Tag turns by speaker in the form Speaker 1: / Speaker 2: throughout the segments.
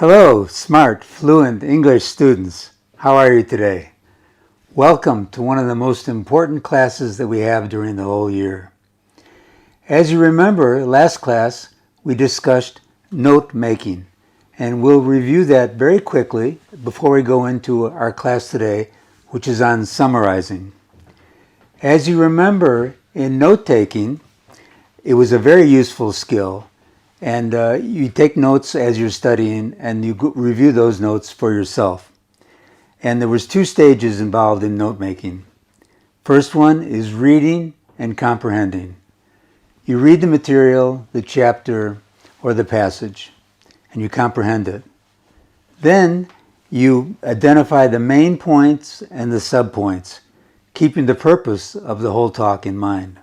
Speaker 1: Hello, smart, fluent English students. How are you today? Welcome to one of the most important classes that we have during the whole year. As you remember, last class we discussed note making, and we'll review that very quickly before we go into our class today, which is on summarizing. As you remember, in note-taking, it was a very useful skill, and you take notes as you're studying and you review those notes for yourself. And there was two stages involved in note making. First one is reading and comprehending. You read the material, the chapter, or the passage, and you comprehend it. Then you identify the main points and the subpoints, keeping the purpose of the whole talk in mind.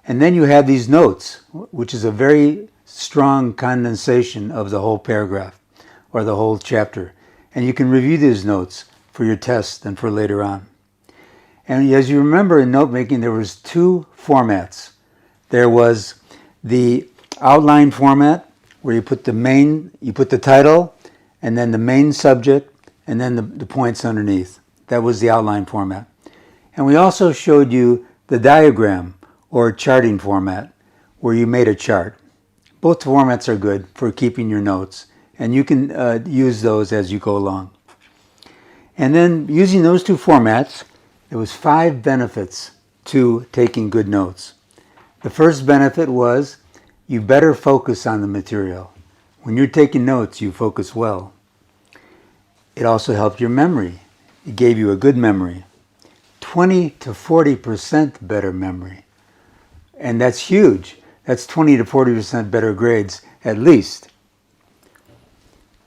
Speaker 1: And then you have these notes, which is a very strong condensation of the whole paragraph or the whole chapter. And you can review these notes for your test and for later on. And as you remember, in note making, there was two formats. There was the outline format, where you put the title, and then the main subject, and then the points underneath. That was the outline format. And we also showed you the diagram or charting format, where you made a chart. Both formats are good for keeping your notes, and you can use those as you go along. And then using those two formats, there was 5 benefits to taking good notes. The first benefit was you better focus on the material. When you're taking notes, you focus well. It also helped your memory. It gave you a good memory. 20 to 40% better memory. And that's huge. That's 20 to 40% better grades, at least.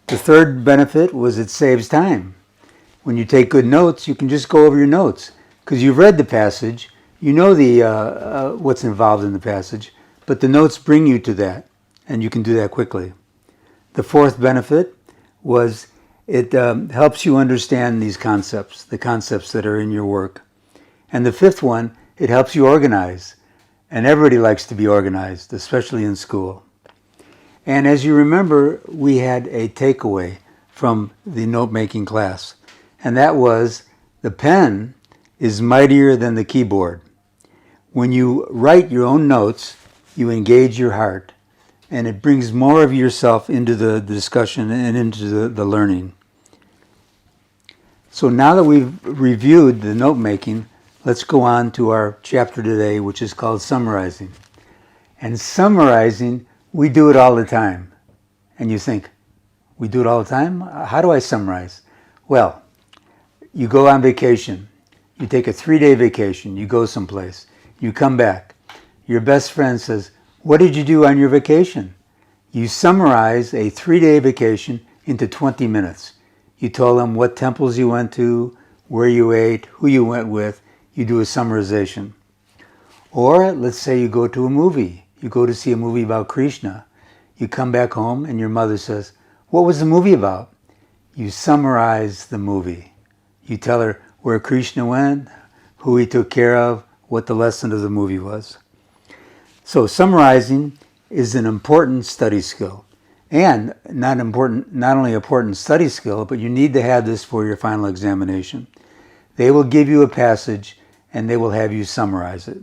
Speaker 1: The third benefit was it saves time. When you take good notes, you can just go over your notes, because you've read the passage, you know what's involved in the passage, but the notes bring you to that, and you can do that quickly. The fourth benefit was it helps you understand these concepts, the concepts that are in your work. And the fifth one, it helps you organize. And everybody likes to be organized, especially in school. And as you remember, we had a takeaway from the note-making class. And that was, the pen is mightier than the keyboard. When you write your own notes, you engage your heart. And it brings more of yourself into the discussion and into the learning. So now that we've reviewed the note-making, let's go on to our chapter today, which is called Summarizing. And summarizing, we do it all the time. And you think, we do it all the time? How do I summarize? Well, you go on vacation. You take a 3-day vacation. You go someplace. You come back. Your best friend says, what did you do on your vacation? You summarize a 3-day vacation into 20 minutes. You told them what temples you went to, where you ate, who you went with. You do a summarization. Or let's say you go to a movie. You go to see a movie about Krishna. You come back home and your mother says, what was the movie about? You summarize the movie. You tell her where Krishna went, who he took care of, what the lesson of the movie was. So summarizing is an important study skill. And not only important study skill, but you need to have this for your final examination. They will give you a passage and they will have you summarize it.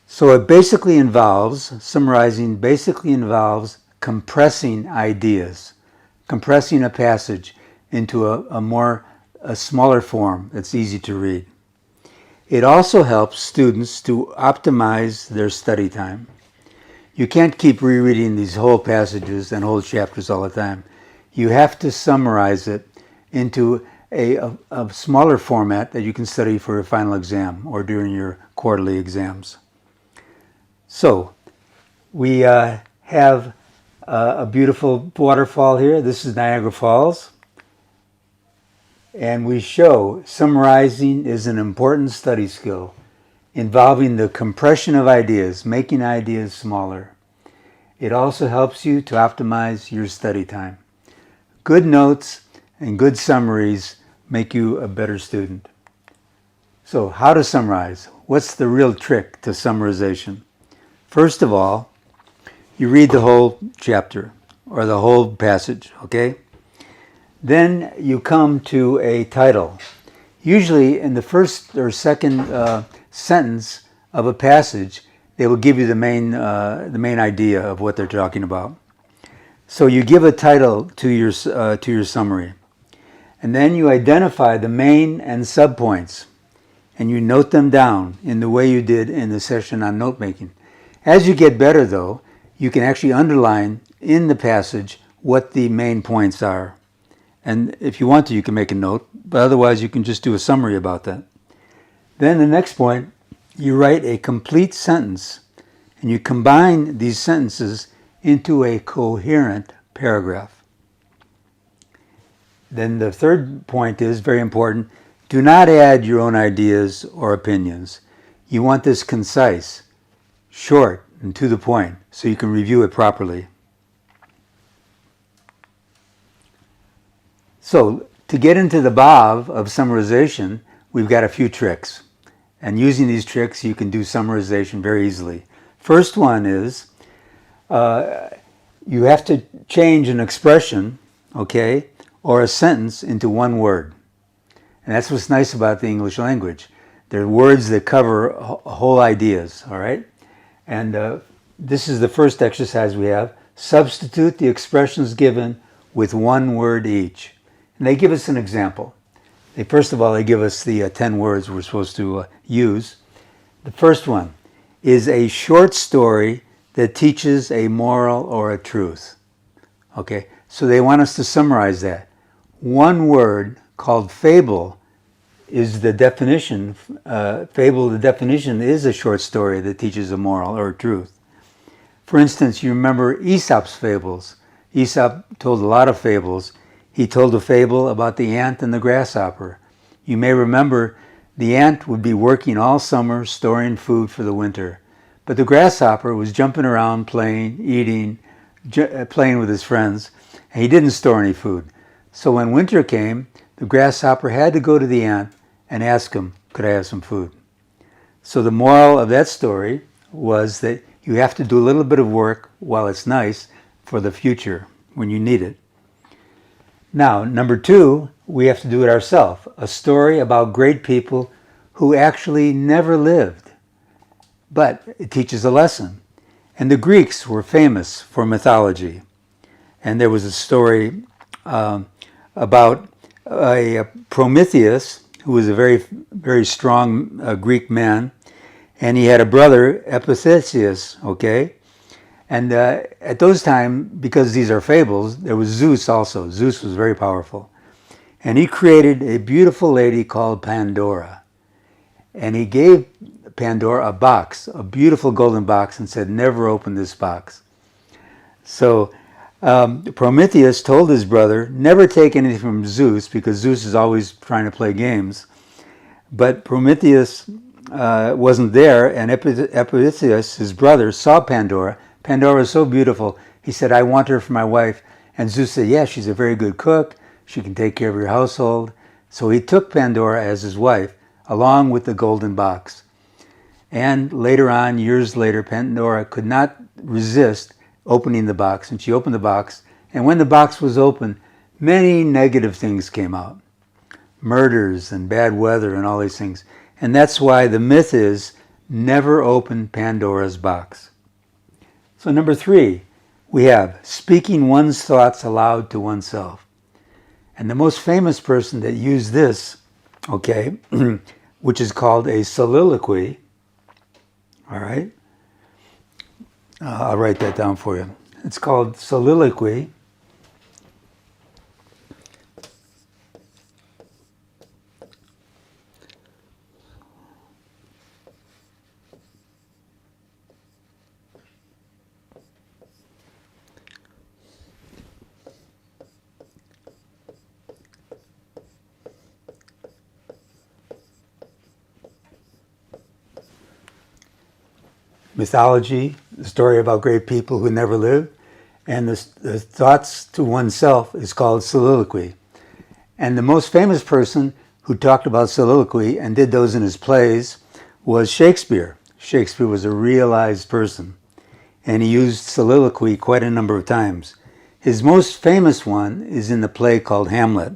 Speaker 1: So summarizing basically involves compressing ideas, compressing a passage into a smaller form that's easy to read. It also helps students to optimize their study time. You can't keep rereading these whole passages and whole chapters all the time. You have to summarize it into a smaller format that you can study for a final exam or during your quarterly exams. So we have a beautiful waterfall here. This is Niagara Falls. And we show summarizing is an important study skill involving the compression of ideas, making ideas smaller. It also helps you to optimize your study time. Good notes and good summaries make you a better student. So how to summarize? What's the real trick to summarization? First of all, you read the whole chapter. or the whole passage, okay? Then you come to a title. Usually in the first or second sentence of a passage, they will give you the main idea of what they're talking about. So you give a title to your summary, and then you identify the main and subpoints, and you note them down in the way you did in the session on note making. As you get better, though, you can actually underline in the passage what the main points are. And if you want to, you can make a note, but otherwise you can just do a summary about that. Then the next point, you write a complete sentence, and you combine these sentences into a coherent paragraph. Then the third point is very important. Do not add your own ideas or opinions. You want this concise, short, and to the point, so you can review it properly. So, to get into the bhav of summarization, we've got a few tricks. And using these tricks, you can do summarization very easily. First one is, you have to change an expression, okay, or a sentence into one word. And that's what's nice about the English language. They're words that cover whole ideas, all right? And this is the first exercise we have. Substitute the expressions given with one word each. And they give us an example. First of all, they give us the 10 words we're supposed to use. The first one is a short story that teaches a moral or a truth. Okay, so they want us to summarize that. One word called fable is the definition. Fable, the definition is a short story that teaches a moral or a truth. For instance, you remember Aesop's fables. Aesop told a lot of fables. He told a fable about the ant and the grasshopper. You may remember the ant would be working all summer storing food for the winter. But the grasshopper was jumping around, playing, eating, playing with his friends, and he didn't store any food. So when winter came, the grasshopper had to go to the ant and ask him, could I have some food? So the moral of that story was that you have to do a little bit of work while it's nice for the future when you need it. Now, number two, we have to do it ourselves. A story about great people who actually never lived, but it teaches a lesson. And the Greeks were famous for mythology. And there was a story about a Prometheus, who was a very, very strong Greek man, and he had a brother, Epithesius, okay? And at those times, because these are fables, there was Zeus also. Zeus was very powerful. And he created a beautiful lady called Pandora. And he gave Pandora a box, a beautiful golden box, and said, never open this box. So Prometheus told his brother, never take anything from Zeus, because Zeus is always trying to play games. But Prometheus wasn't there, and Epithesius, his brother, saw Pandora. Pandora was so beautiful, he said, I want her for my wife. And Zeus said, yeah, she's a very good cook. She can take care of your household. So he took Pandora as his wife, along with the golden box. And later on, years later, Pandora could not resist opening the box. And she opened the box. And when the box was open, many negative things came out. Murders and bad weather and all these things. And that's why the myth is, never open Pandora's box. So number three, we have speaking one's thoughts aloud to oneself. And the most famous person that used this, okay, which is called a soliloquy, all right? I'll write that down for you. It's called soliloquy. Mythology, the story about great people who never lived, and the thoughts to oneself is called soliloquy. And the most famous person who talked about soliloquy and did those in his plays was Shakespeare. Shakespeare was a realized person, and he used soliloquy quite a number of times. His most famous one is in the play called Hamlet.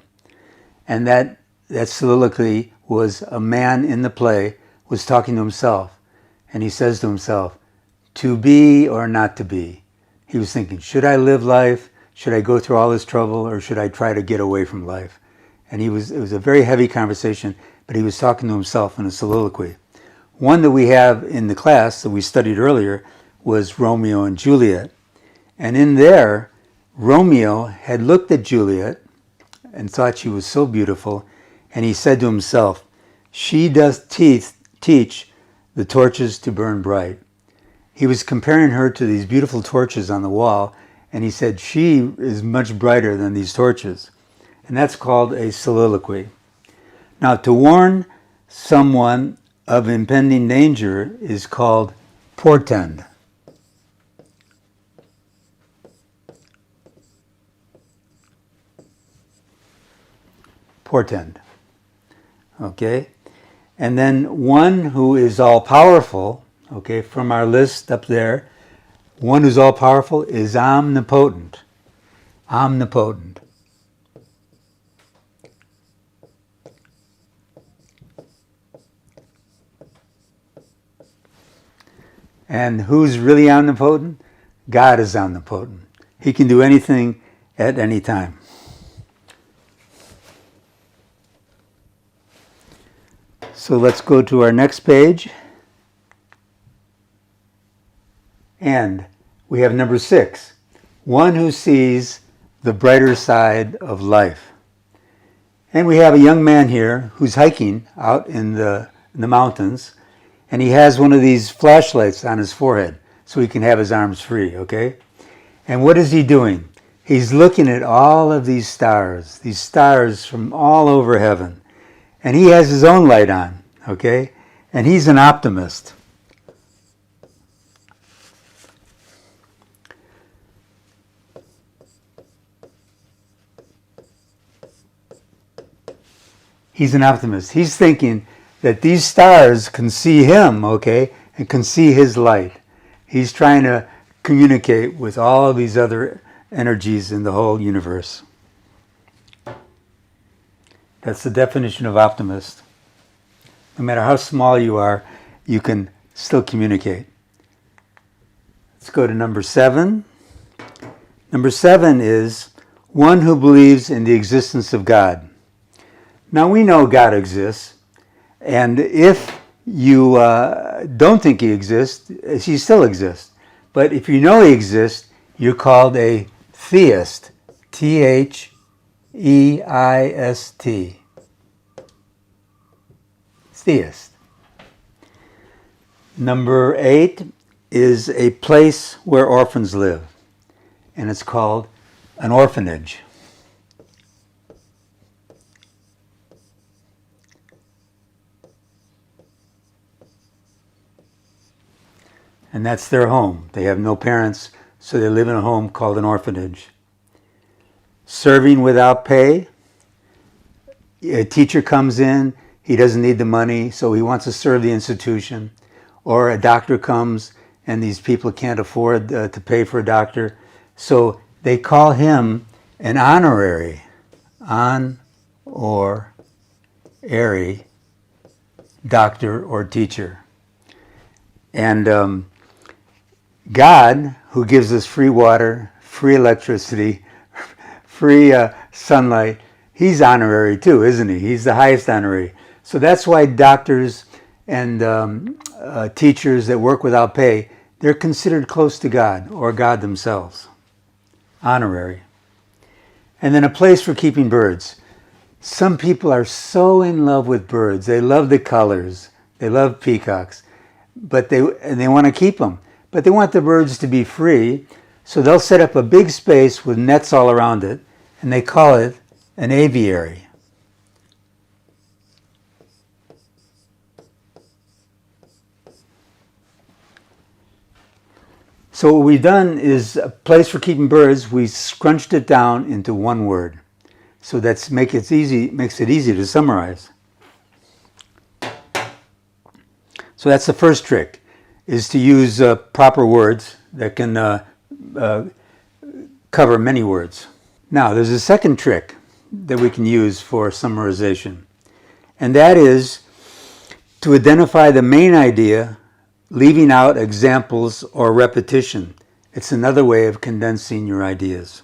Speaker 1: And that soliloquy was a man in the play was talking to himself. And he says to himself, to be or not to be. He was thinking, should I live life? Should I go through all this trouble, or should I try to get away from life? And it was a very heavy conversation, but he was talking to himself in a soliloquy. One that we have in the class that we studied earlier was Romeo and Juliet. And in there, Romeo had looked at Juliet and thought she was so beautiful, and he said to himself, she does teach the torches to burn bright. He was comparing her to these beautiful torches on the wall, and he said, she is much brighter than these torches. And that's called a soliloquy. Now, to warn someone of impending danger is called portend. Portend. Okay? And then one who is all-powerful, okay, from our list up there, one who's all-powerful is omnipotent. Omnipotent. And who's really omnipotent? God is omnipotent. He can do anything at any time. So let's go to our next page. And we have number 6. One who sees the brighter side of life. And we have a young man here who's hiking out in the mountains, and he has one of these flashlights on his forehead so he can have his arms free, okay? And what is he doing? He's looking at all of these stars from all over heaven. And he has his own light on, okay? And he's an optimist. He's an optimist. He's thinking that these stars can see him, okay, and can see his light. He's trying to communicate with all of these other energies in the whole universe. That's the definition of optimist. No matter how small you are, you can still communicate. Let's go to number 7. Number 7 is one who believes in the existence of God. Now we know God exists, and if you don't think he exists, he still exists. But if you know he exists, you're called a theist. Theist. Theist. Number 8 is a place where orphans live, and it's called an orphanage. And that's their home. They have no parents, so they live in a home called an orphanage. Serving without pay. A teacher comes in, he doesn't need the money, so he wants to serve the institution. Or a doctor comes, and these people can't afford to pay for a doctor, so they call him an honorary. On-or-ary doctor or teacher. And God, who gives us free water, free electricity, free sunlight, he's honorary too, isn't he? He's the highest honorary. So that's why doctors and teachers that work without pay, they're considered close to God or God themselves. Honorary. And then a place for keeping birds. Some people are so in love with birds. They love the colors. They love peacocks. But they want to keep them. But they want the birds to be free, so they'll set up a big space with nets all around it, and they call it an aviary. So what we've done is a place for keeping birds, we scrunched it down into one word. So that makes it easy to summarize. So that's the first trick, is to use proper words that can cover many words. Now, there's a second trick that we can use for summarization, and that is to identify the main idea, leaving out examples or repetition. It's another way of condensing your ideas.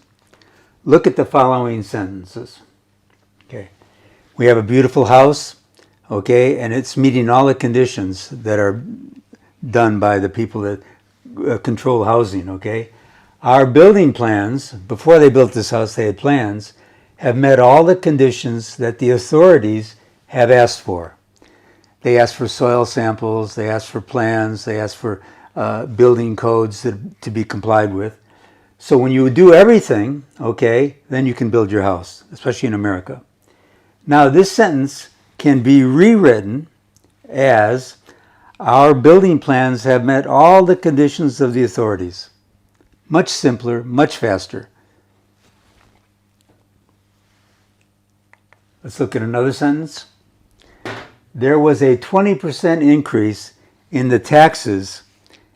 Speaker 1: Look at the following sentences. Okay. We have a beautiful house, okay, and it's meeting all the conditions that are done by the people that control housing, okay? Our building plans, before they built this house, they had plans, have met all the conditions that the authorities have asked for. They asked for soil samples, they asked for plans, they asked for building codes to be complied with. So when you do everything, okay, then you can build your house, especially in America. Now this sentence can be rewritten as, our building plans have met all the conditions of the authorities. Much simpler, much faster. Let's look at another sentence. There was a 20% increase in the taxes,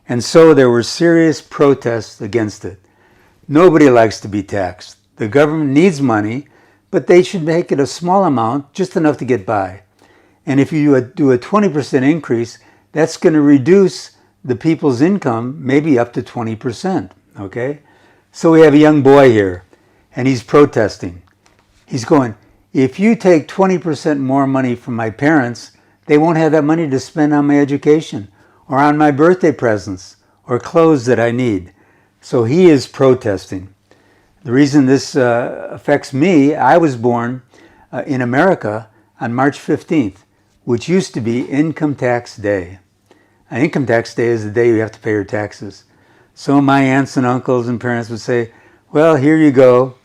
Speaker 1: and so there were serious protests against it. Nobody likes to be taxed. The government needs money, but they should make it a small amount, just enough to get by. And if you do a 20% increase, that's going to reduce the people's income maybe up to 20%, okay? So we have a young boy here, and he's protesting. He's going, if you take 20% more money from my parents, they won't have that money to spend on my education or on my birthday presents or clothes that I need. So he is protesting. The reason this affects me, I was born in America on March 15th, which used to be Income Tax Day. Income Tax Day is the day you have to pay your taxes. So my aunts and uncles and parents would say, well, here you go.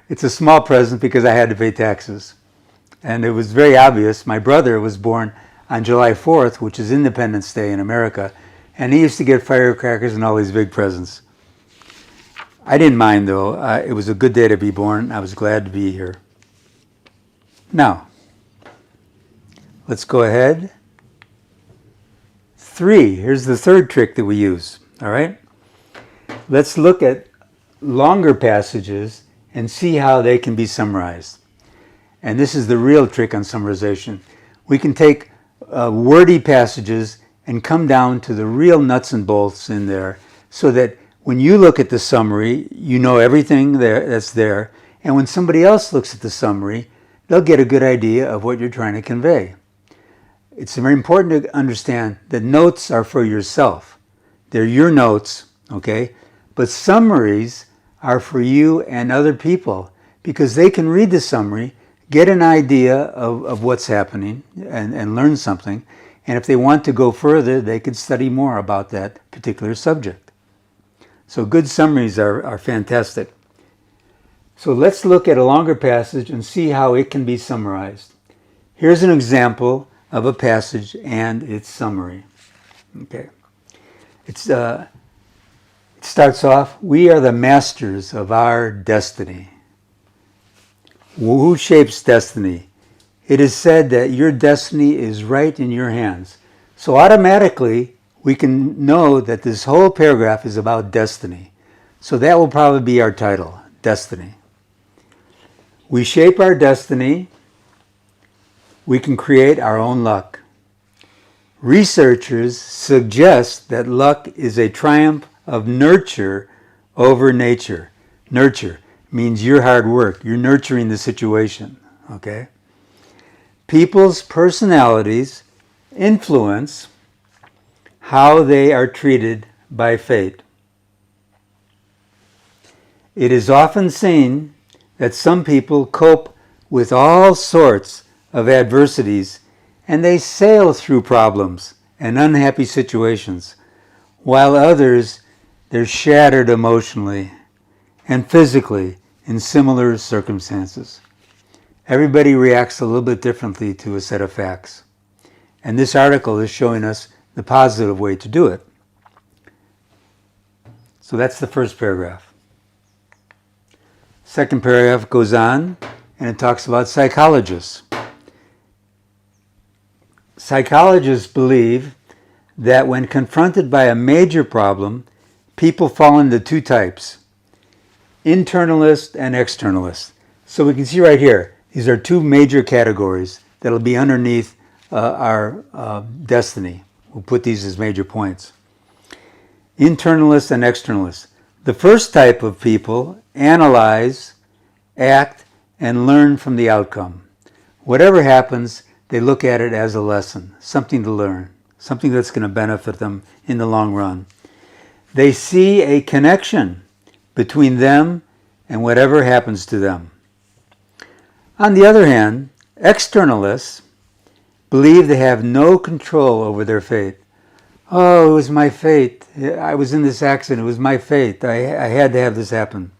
Speaker 1: It's a small present because I had to pay taxes. And it was very obvious. My brother was born on July 4th, which is Independence Day in America, and he used to get firecrackers and all these big presents. I didn't mind though. It was a good day to be born. I was glad to be here. Now, let's go ahead. 3, here's the third trick that we use, all right? Let's look at longer passages and see how they can be summarized. And this is the real trick on summarization. We can take wordy passages and come down to the real nuts and bolts in there so that when you look at the summary, you know everything that's there. And when somebody else looks at the summary, they'll get a good idea of what you're trying to convey. It's very important to understand that notes are for yourself. They're your notes, okay? But summaries are for you and other people because they can read the summary, get an idea of what's happening and learn something. And if they want to go further, they could study more about that particular subject. So good summaries are fantastic. So let's look at a longer passage and see how it can be summarized. Here's an example of a passage and its summary. Okay. It starts off, we are the masters of our destiny. Who shapes destiny? It is said that your destiny is right in your hands. So automatically, we can know that this whole paragraph is about destiny. So that will probably be our title, Destiny. We shape our destiny. We can create our own luck. Researchers suggest that luck is a triumph of nurture over nature. Nurture means your hard work. You're nurturing the situation, okay? People's personalities influence how they are treated by fate. It is often seen that some people cope with all sorts of adversities and they sail through problems and unhappy situations, while others, they're shattered emotionally and physically in similar circumstances. Everybody reacts a little bit differently to a set of facts. And this article is showing us the positive way to do it. So that's the first paragraph. Second paragraph goes on and it talks about psychologists. Psychologists believe that when confronted by a major problem, people fall into 2 types. Internalist and Externalist. So we can see right here, these are two major categories that'll be underneath our destiny. We'll put these as major points. Internalist and Externalist. The first type of people analyze, act, and learn from the outcome. Whatever happens, they look at it as a lesson, something to learn, something that's going to benefit them in the long run. They see a connection between them and whatever happens to them. On the other hand, externalists believe they have no control over their fate. Oh, it was my fate. I was in this accident. It was my fate. I had to have this happen.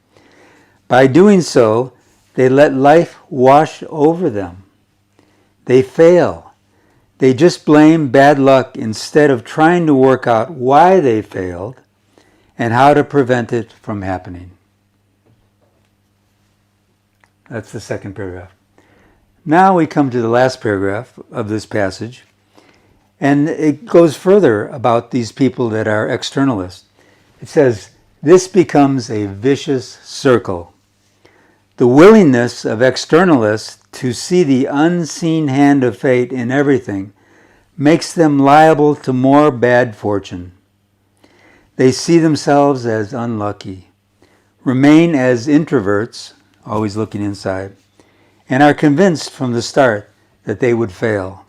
Speaker 1: By doing so, they let life wash over them. They fail. They just blame bad luck instead of trying to work out why they failed and how to prevent it from happening. That's the second paragraph. Now we come to the last paragraph of this passage, and it goes further about these people that are externalists. It says, this becomes a vicious circle. The willingness of externalists to see the unseen hand of fate in everything makes them liable to more bad fortune. They see themselves as unlucky, remain as introverts, always looking inside, and are convinced from the start that they would fail.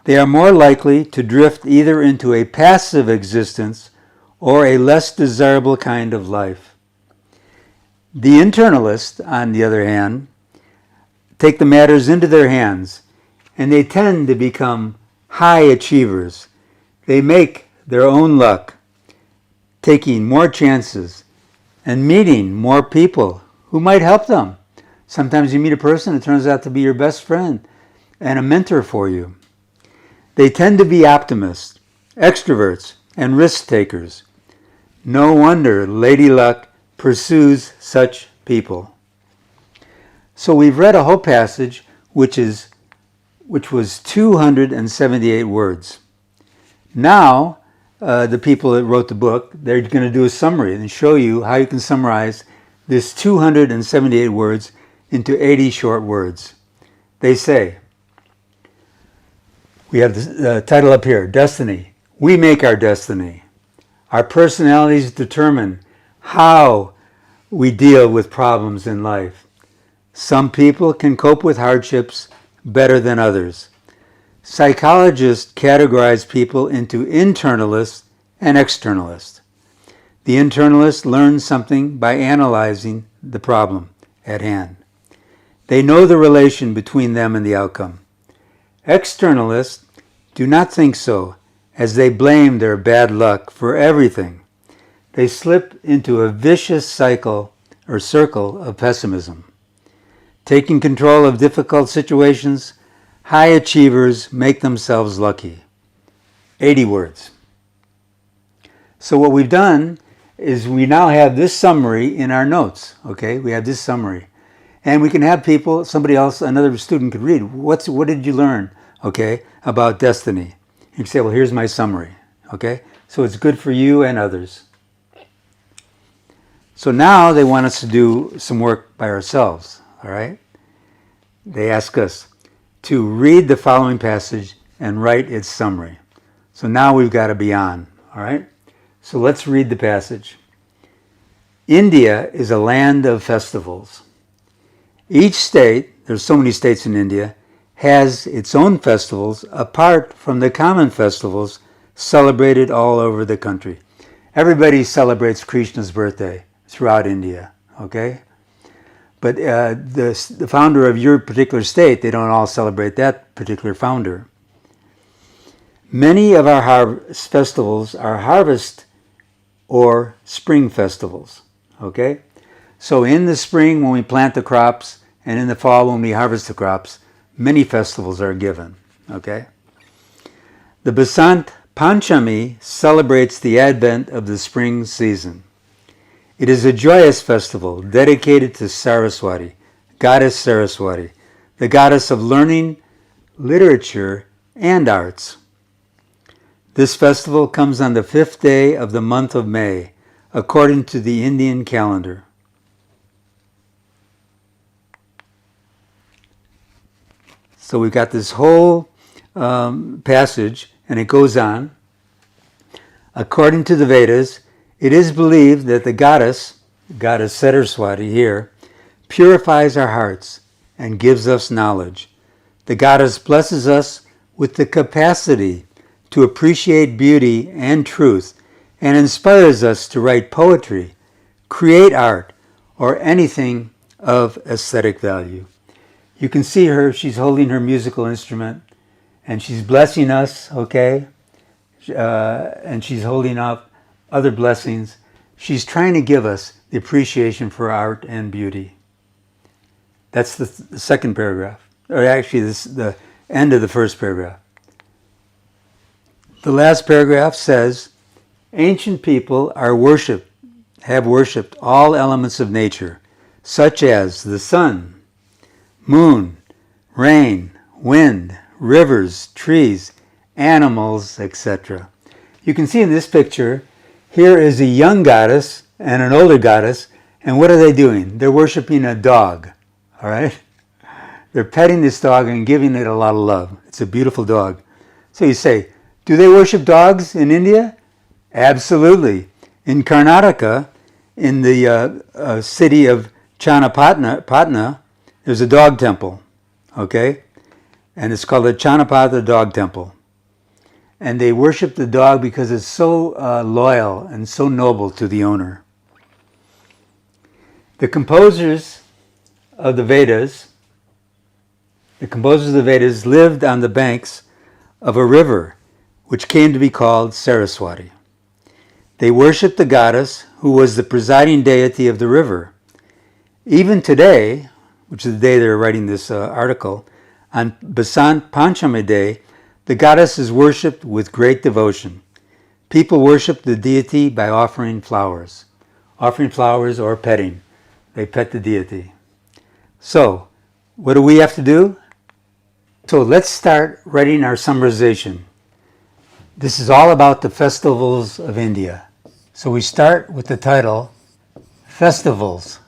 Speaker 1: They are more likely to drift either into a passive existence or a less desirable kind of life. The internalists, on the other hand, take the matters into their hands, and they tend to become high achievers. They make their own luck, taking more chances and meeting more people who might help them. Sometimes you meet a person who turns out to be your best friend and a mentor for you. They tend to be optimists, extroverts, and risk takers. No wonder Lady Luck pursues such people. So we've read a whole passage which was 278 words. Now, the people that wrote the book, they're going to do a summary and show you how you can summarize this 278 words into 80 short words. They say, we have the title up here, Destiny. We make our destiny. Our personalities determine how we deal with problems in life. Some people can cope with hardships better than others. Psychologists categorize people into internalists and externalists. The internalist learns something by analyzing the problem at hand. They know the relation between them and the outcome. Externalists do not think so, as they blame their bad luck for everything. They slip into a vicious cycle or circle of pessimism. Taking control of difficult situations, high achievers make themselves lucky. 80 words. So what we've done is we now have this summary in our notes, okay? We have this summary. And we can have people, somebody else, another student could read, what did you learn, okay, about destiny? You can say, well, here's my summary, okay? So it's good for you and others. So now they want us to do some work by ourselves, all right? They ask us to read the following passage and write its summary. So now we've got to be on, all right? So let's read the passage. India is a land of festivals. Each state, there's so many states in India, has its own festivals apart from the common festivals celebrated all over the country. Everybody celebrates Krishna's birthday throughout India, okay? But the founder of your particular state, they don't all celebrate that particular founder. Many of our festivals are harvest or spring festivals, okay? So in the spring when we plant the crops and in the fall when we harvest the crops, many festivals are given, okay? The Basant Panchami celebrates the advent of the spring season. It is a joyous festival dedicated to Saraswati, Goddess Saraswati, the goddess of learning, literature, and arts. This festival comes on the 5th day of the month of May, according to the Indian calendar. So we've got this whole passage, and it goes on. According to the Vedas, it is believed that the goddess Saraswati here, purifies our hearts and gives us knowledge. The goddess blesses us with the capacity to appreciate beauty and truth and inspires us to write poetry, create art, or anything of aesthetic value. You can see her, she's holding her musical instrument and she's blessing us, okay? And she's holding up other blessings. She's trying to give us the appreciation for art and beauty. That's the second paragraph, or actually the end of the first paragraph. The last paragraph says, ancient people have worshipped all elements of nature, such as the sun, moon, rain, wind, rivers, trees, animals, etc. You can see in this picture, here is a young goddess and an older goddess, and what are they doing? They're worshiping a dog, all right? They're petting this dog and giving it a lot of love. It's a beautiful dog. So you say, do they worship dogs in India? Absolutely. In Karnataka, in the city of Patna, there's a dog temple, okay? And it's called the Chanapada Dog Temple. And they worship the dog because it's so loyal and so noble to the owner. The composers of the Vedas lived on the banks of a river which came to be called Saraswati. They worshipped the goddess who was the presiding deity of the river. Even today, which is the day they're writing this article, on Basant Panchami Day, the goddess is worshipped with great devotion. People worship the deity by offering flowers or petting. They pet the deity. So, what do we have to do? So let's start writing our summarization. This is all about the festivals of India. So we start with the title, Festivals.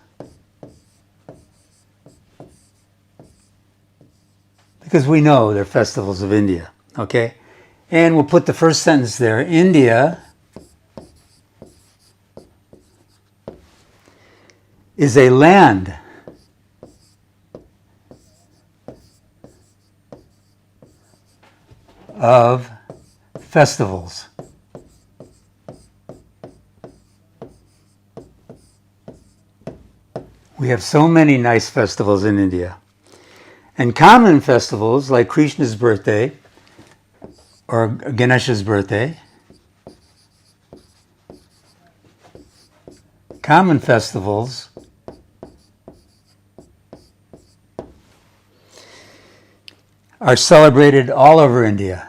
Speaker 1: Because we know they're festivals of India, okay? And we'll put the first sentence there. India is a land of festivals. We have so many nice festivals in India. And common festivals like Krishna's birthday or Ganesha's birthday, common festivals are celebrated all over India.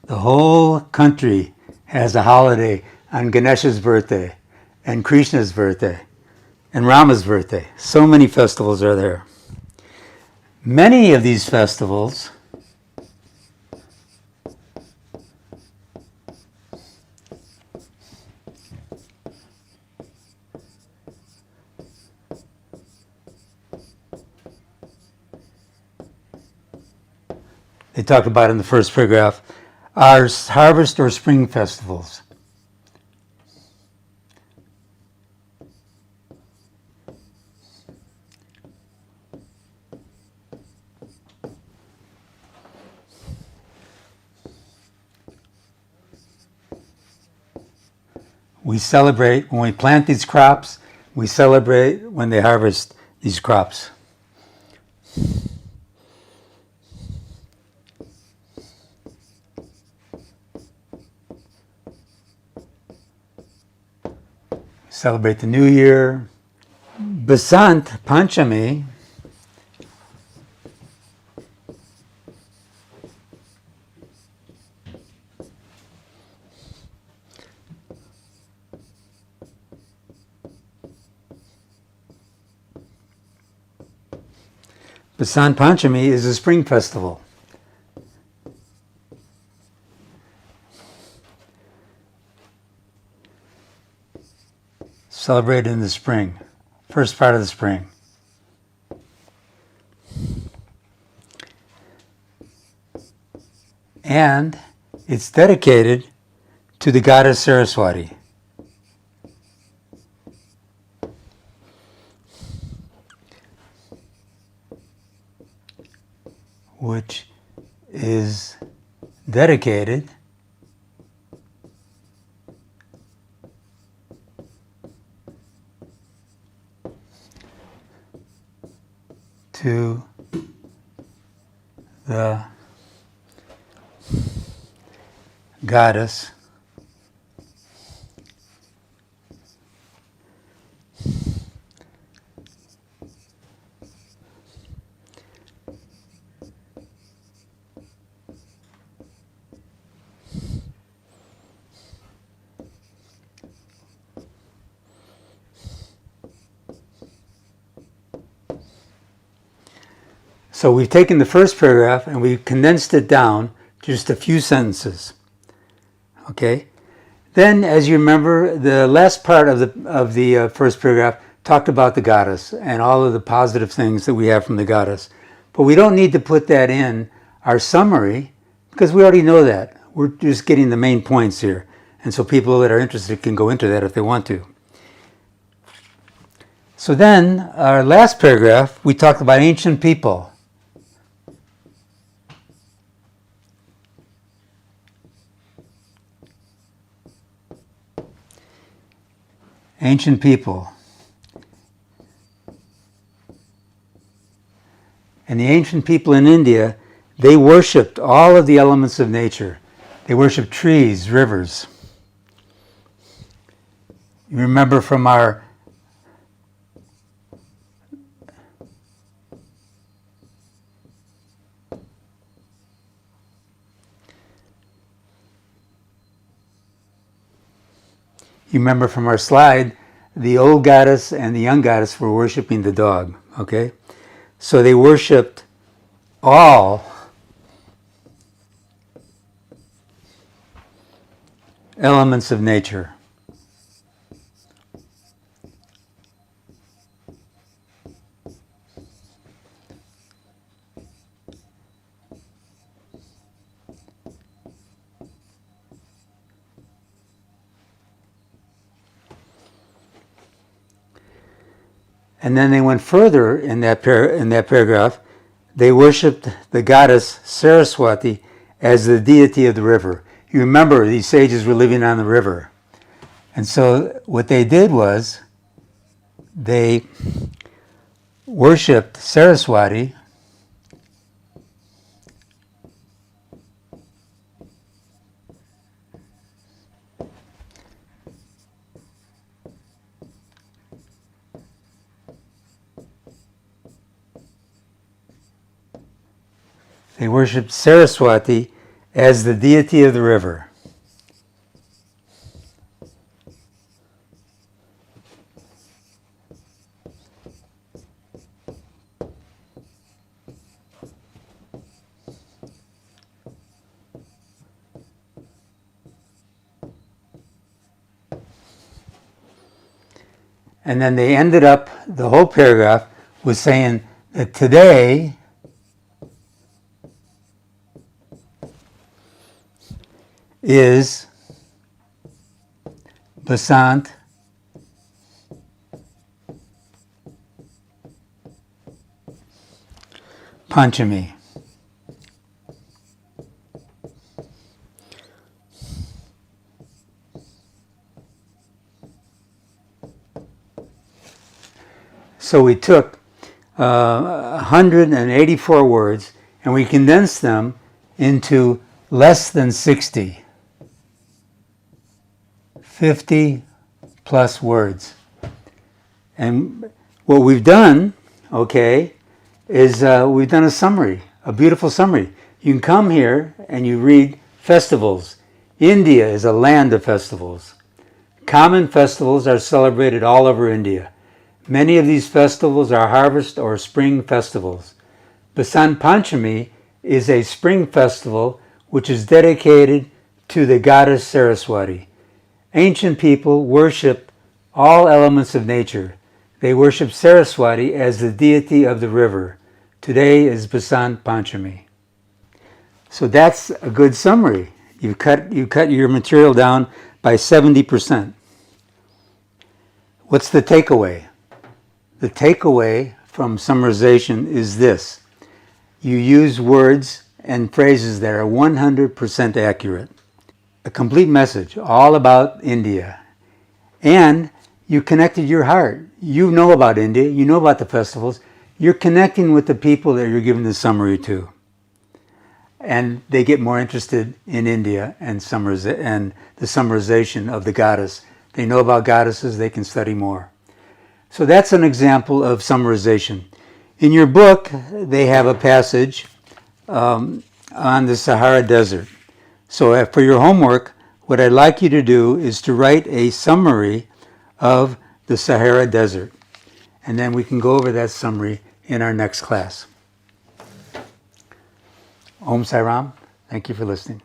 Speaker 1: The whole country has a holiday on Ganesha's birthday and Krishna's birthday and Rama's birthday. So many festivals are there. Many of these festivals they talked about in the first paragraph are harvest or spring festivals. We celebrate when we plant these crops, we celebrate when they harvest these crops. Celebrate the new year. Basant Panchami Basant Panchami is a spring festival. Celebrated in the spring, first part of the spring. And it's dedicated to the goddess Saraswati. Which is dedicated to the goddess So we've taken the first paragraph and we've condensed it down to just a few sentences. Okay? Then, as you remember, the last part of the first paragraph talked about the goddess and all of the positive things that we have from the goddess. But we don't need to put that in our summary because we already know that. We're just getting the main points here. And so people that are interested can go into that if they want to. So then, our last paragraph, we talked about ancient people. Ancient people. And the ancient people in India, they worshipped all of the elements of nature. They worshipped trees, rivers. You remember from our slide, the old goddess and the young goddess were worshiping the dog, okay? So they worshipped all elements of nature. And then they went further in that paragraph. They worshipped the goddess Saraswati as the deity of the river. You remember these sages were living on the river. And so what they did was they worshipped Saraswati as the deity of the river. And then they ended up, the whole paragraph was saying that today is Basant Panchami. So we took 184 words and we condensed them into less than 60. 50 plus words. And what we've done, okay, is we've done a summary, a beautiful summary. You can come here and you read festivals. India is a land of festivals. Common festivals are celebrated all over India. Many of these festivals are harvest or spring festivals. Basant Panchami is a spring festival which is dedicated to the goddess Saraswati. Ancient people worship all elements of nature. They worship Saraswati as the deity of the river. Today is Basant Panchami. So that's a good summary. You cut your material down by 70%. What's the takeaway? The takeaway from summarization is this. You use words and phrases that are 100% accurate. A complete message all about India. And you connected your heart. You know about India. You know about the festivals. You're connecting with the people that you're giving the summary to. And they get more interested in India and the summarization of the goddess. They know about goddesses, they can study more. So that's an example of summarization. In your book, they have a passage on the Sahara Desert. So for your homework, what I'd like you to do is to write a summary of the Sahara Desert. And then we can go over that summary in our next class. Om Sai Ram. Thank you for listening.